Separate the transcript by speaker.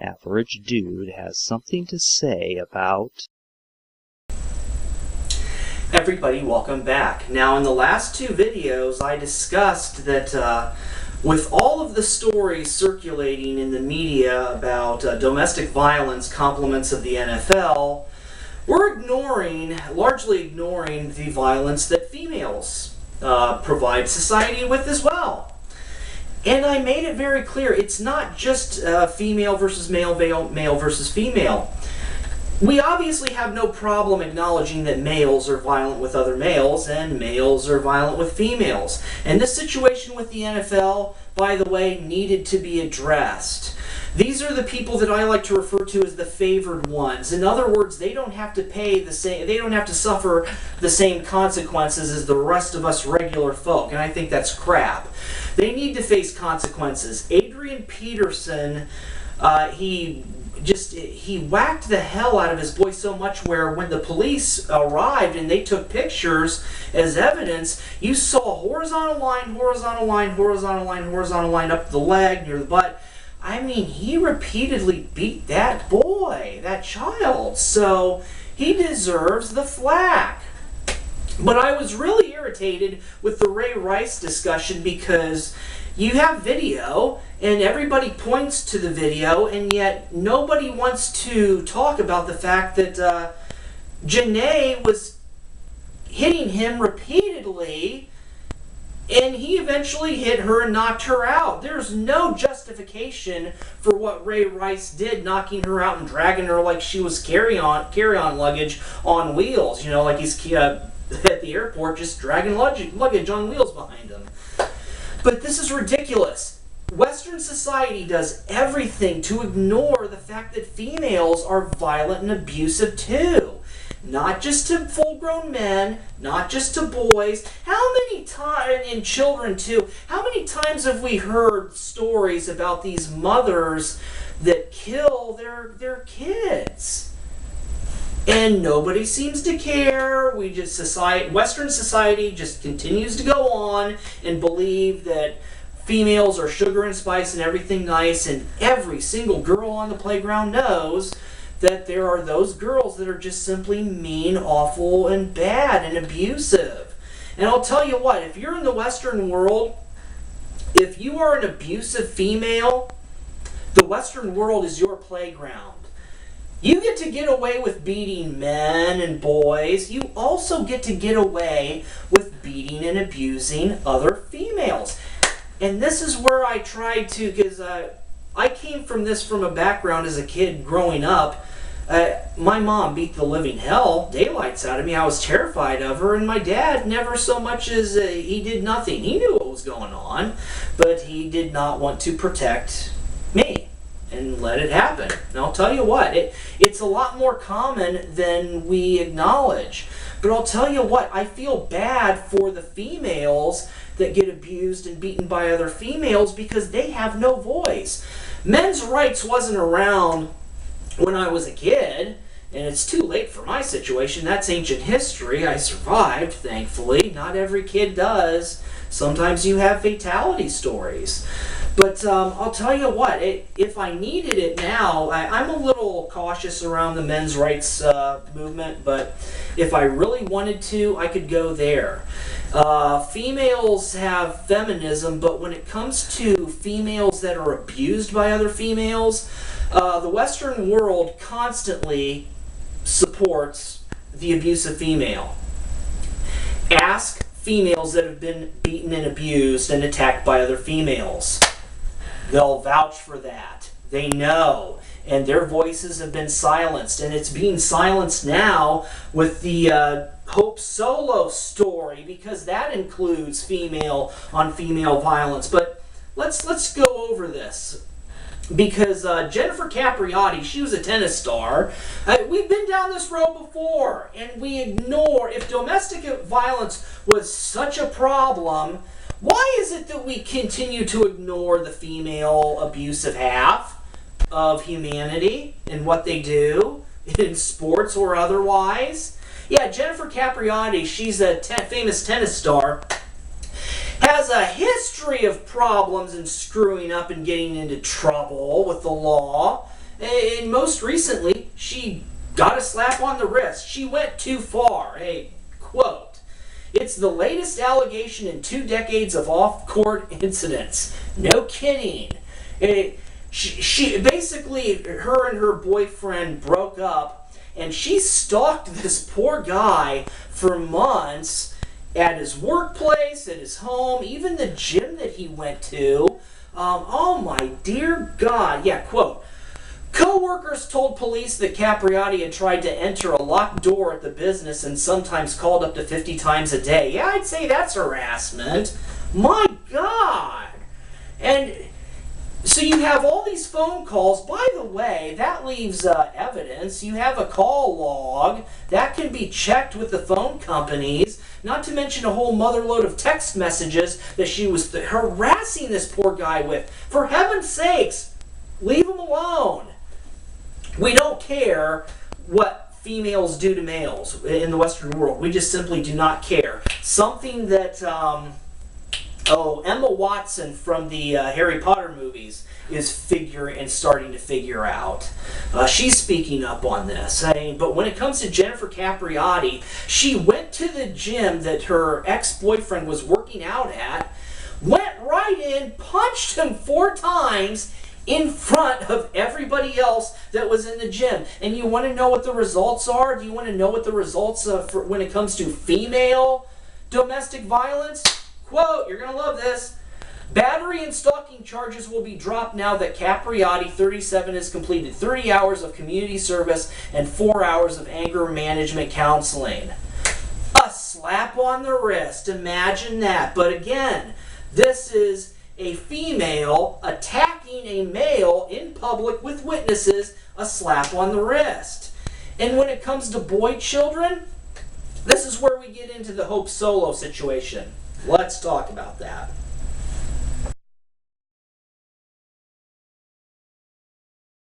Speaker 1: Average Dude has something to say about...
Speaker 2: Everybody, welcome back. Now, in the last two videos, I discussed that with all of the stories circulating in the media about domestic violence compliments of the NFL, we're largely ignoring the violence that females provide society with as well. And I made it very clear, it's not just female versus male, male versus female. We obviously have no problem acknowledging that males are violent with other males and males are violent with females. And this situation with the NFL, by the way, needed to be addressed. These are the people that I like to refer to as the favored ones. In other words, they don't have to they don't have to suffer the same consequences as the rest of us regular folk, and I think that's crap. They need to face consequences. Adrian Peterson, he whacked the hell out of his boy so much where when the police arrived and they took pictures as evidence, you saw horizontal line, horizontal line, horizontal line, horizontal line up the leg, near the butt. I mean, he repeatedly beat that boy, that child, so he deserves the flack. But I was really irritated with the Ray Rice discussion because you have video and everybody points to the video, and yet nobody wants to talk about the fact that Janae was hitting him repeatedly and he eventually hit her and knocked her out. There's no justification for what Ray Rice did, knocking her out and dragging her like she was carry-on luggage on wheels. You know, like he's at the airport just dragging luggage on wheels behind him. But this is ridiculous. Western society does everything to ignore the fact that females are violent and abusive too. Not just to full-grown men, not just to boys. How many times, and children too, how many times have we heard stories about these mothers that kill their kids? And nobody seems to care. Western society just continues to go on and believe that females are sugar and spice and everything nice, and every single girl on the playground knows that there are those girls that are just simply mean, awful, and bad and abusive. And I'll tell you what, if you're in the Western world, if you are an abusive female, the Western world is your playground. You get to get away with beating men and boys. You also get to get away with beating and abusing other females. And this is where I tried to, because I came from a background as a kid growing up. My mom beat the living daylights out of me. I was terrified of her, and my dad never so much as he did nothing. He knew what was going on, but he did not want to protect me and let it happen. And I'll tell you what, it's a lot more common than we acknowledge. But I'll tell you what, I feel bad for the females that get abused and beaten by other females because they have no voice. Men's rights wasn't around when I was a kid, and it's too late for my situation. That's ancient history. I survived, thankfully. Not every kid does. Sometimes you have fatality stories. But I'll tell you what, if I needed it now, I'm a little cautious around the men's rights movement, but if I really wanted to, I could go there. Females have feminism, but when it comes to females that are abused by other females, the Western world constantly supports the abusive female. Ask females that have been beaten and abused and attacked by other females. They'll vouch for that. They know. And their voices have been silenced. And it's being silenced now with the Hope Solo story, because that includes female on female violence. But let's go over this. Because Jennifer Capriati, she was a tennis star. We've been down this road before, and we ignore, if domestic violence was such a problem, why is it that we continue to ignore the female abusive half of humanity and what they do in sports or otherwise? Yeah, Jennifer Capriati, she's a famous tennis star, has a history of problems and screwing up and getting into trouble with the law. And most recently, she got a slap on the wrist. She went too far. Hey, quote, "It's the latest allegation in 2 decades of off-court incidents." No kidding. She basically, her and her boyfriend broke up, and she stalked this poor guy for months at his workplace, at his home, even the gym that he went to. Oh my dear God. Yeah, quote, "Co-workers told police that Capriati had tried to enter a locked door at the business and sometimes called up to 50 times a day." Yeah, I'd say that's harassment. My God. And so you have all these phone calls. By the way, that leaves evidence. You have a call log. That can be checked with the phone companies. Not to mention a whole motherload of text messages that she was harassing this poor guy with. For heaven's sakes, leave him alone. We don't care what females do to males in the Western world. We just simply do not care. Something that, Emma Watson from the Harry Potter movies is starting to figure out. She's speaking up on this. But when it comes to Jennifer Capriati, she went to the gym that her ex-boyfriend was working out at, went right in, punched him 4 times, in front of everybody else that was in the gym. And you want to know what the results are? Do you want to know what the results when it comes to female domestic violence? Quote, you're going to love this. "Battery and stalking charges will be dropped now that Capriati, 37, has completed 30 hours of community service and 4 hours of anger management counseling." A slap on the wrist. Imagine that. But again, this is a female attacking a male in public with witnesses, a slap on the wrist. And when it comes to boy children, this is where we get into the Hope Solo situation. Let's talk about that.